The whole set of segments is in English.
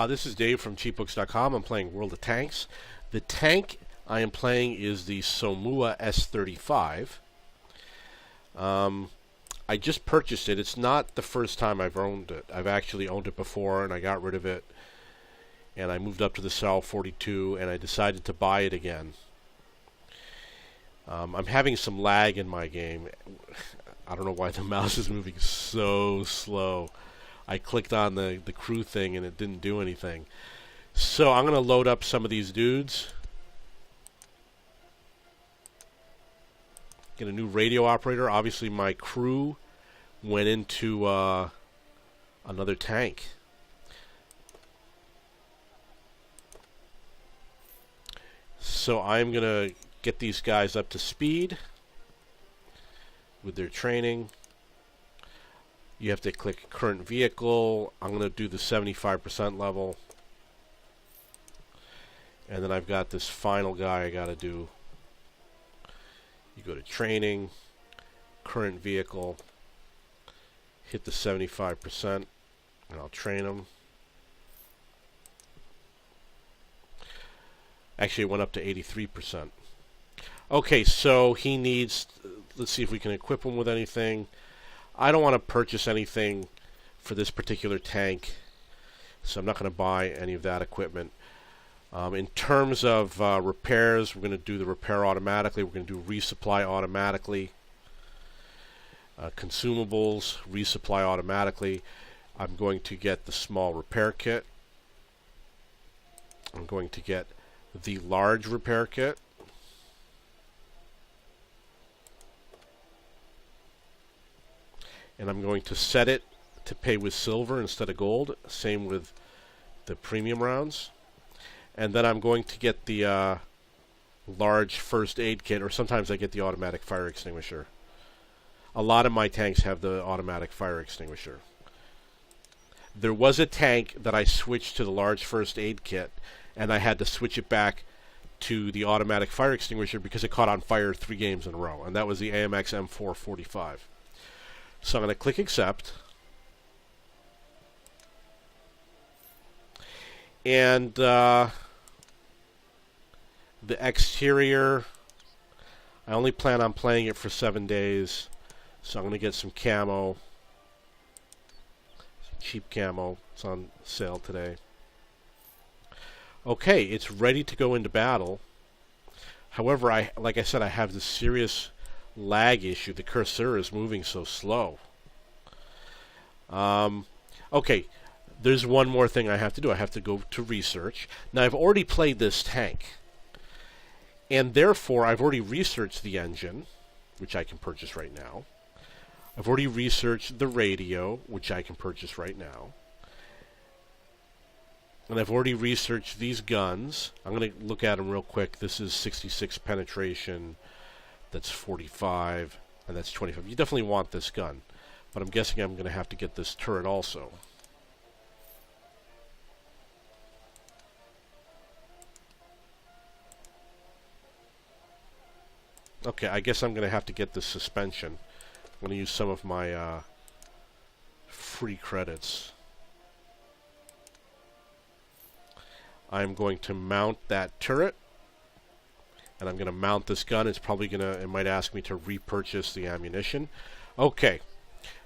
This is Dave from cheapbooks.com. I'm playing World of Tanks. The tank I am playing is the Somua S35. I just purchased it. It's not the first time I've owned it. I've actually owned it before, and I got rid of it. And I moved up to the Sal 42, and I decided to buy it again. I'm having some lag in my game. I don't know why the mouse is moving so slow. I clicked on the crew thing and it didn't do anything. So I'm going to load up some of these dudes. Get a new radio operator. Obviously my crew went into another tank. So I'm going to get these guys up to speed with their training. You have to click current vehicle. I'm going to do the 75% level. And then I've got this final guy I got to do. You go to training, current vehicle, hit the 75%, and I'll train him. Actually, it went up to 83%. Okay, so he needs, let's see if we can equip him with anything. I don't want to purchase anything for this particular tank, so I'm not going to buy any of that equipment. In terms of repairs, we're going to do the repair automatically. We're going to do resupply automatically. Consumables, resupply automatically. I'm going to get the small repair kit. I'm going to get the large repair kit. And I'm going to set it to pay with silver instead of gold. Same with the premium rounds. And then I'm going to get the large first aid kit, or sometimes I get the automatic fire extinguisher. A lot of my tanks have the automatic fire extinguisher. There was a tank that I switched to the large first aid kit, and I had to switch it back to the automatic fire extinguisher because it caught on fire 3 games in a row, and that was the AMX M445. So I'm going to click accept. And the exterior, I only plan on playing it for 7 days. So I'm going to get some camo. Some cheap camo. It's on sale today. Okay, it's ready to go into battle. However, like I said, I have this serious lag issue. The cursor is moving so slow. Okay, there's one more thing I have to do. I have to go to research. Now, I've already played this tank, and therefore I've already researched the engine, which I can purchase right now. I've already researched the radio, which I can purchase right now. And I've already researched these guns. I'm going to look at them real quick. This is 66 penetration. That's 45, and that's 25. You definitely want this gun, but I'm guessing I'm going to have to get this turret also. Okay, I guess I'm going to have to get this suspension. I'm going to use some of my free credits. I'm going to mount that turret. And I'm going to mount this gun. It's probably going to, it might ask me to repurchase the ammunition. Okay,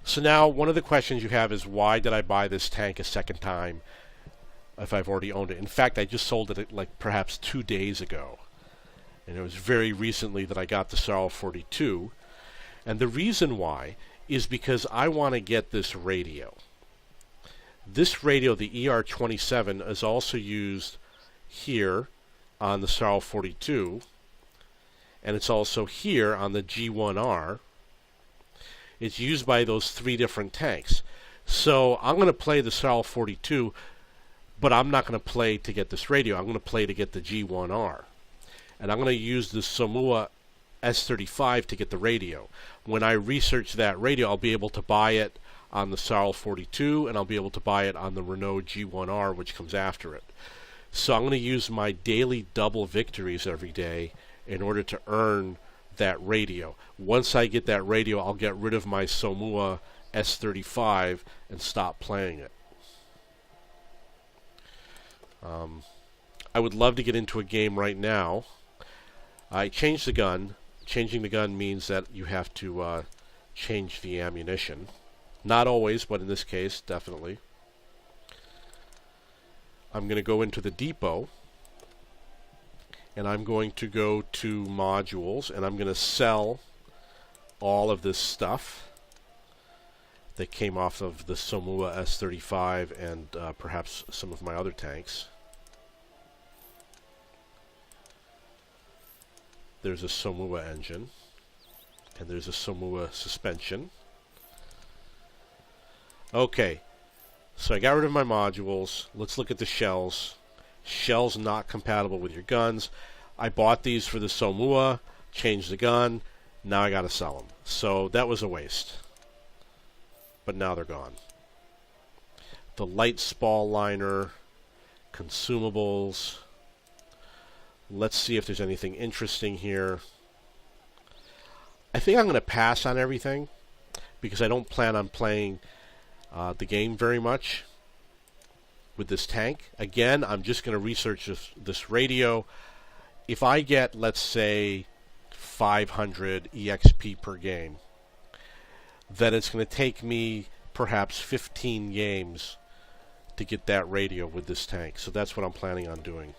so now one of the questions you have is, why did I buy this tank a second time if I've already owned it? In fact, I just sold it like perhaps 2 days ago. And it was very recently that I got the Sal 42. And the reason why is because I want to get this radio. This radio, the ER27, is also used here on the Sal 42. And it's also here on the G1R. It's used by those 3 different tanks. So I'm going to play the Sal 42, but I'm not going to play to get this radio. I'm going to play to get the G1R. And I'm going to use the Somua S35 to get the radio. When I research that radio, I'll be able to buy it on the Sal 42, and I'll be able to buy it on the Renault G1R, which comes after it. So I'm going to use my daily double victories every day in order to earn that radio. Once I get that radio, I'll get rid of my Somua S35 and stop playing it. I would love to get into a game right now. I changed the gun. Changing the gun means that you have to change the ammunition. Not always, but in this case, definitely. I'm going to go into the depot, and I'm going to go to modules, and I'm going to sell all of this stuff that came off of the Somua S35 and perhaps some of my other tanks. There's a Somua engine, and there's a Somua suspension. Okay, so I got rid of my modules. Let's look at the shells. Shells not compatible with your guns. I bought these for the Somua, changed the gun, now I gotta sell them. So that was a waste. But now they're gone. The light spall liner, consumables. Let's see if there's anything interesting here. I think I'm going to pass on everything because I don't plan on playing the game very much with this tank. Again, I'm just going to research this radio. If I get, let's say, 500 EXP per game, then it's going to take me perhaps 15 games to get that radio with this tank. So that's what I'm planning on doing.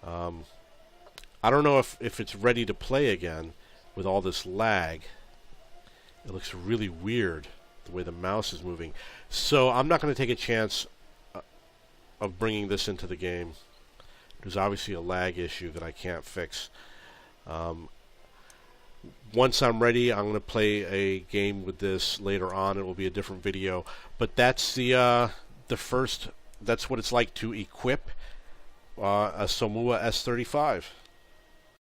I don't know if it's ready to play again with all this lag. It looks really weird the way the mouse is moving. So I'm not going to take a chance of bringing this into the game. There's obviously a lag issue that I can't fix. Once I'm ready, I'm going to play a game with this later on. It will be a different video. But that's the first. That's what it's like to equip a Somua S35.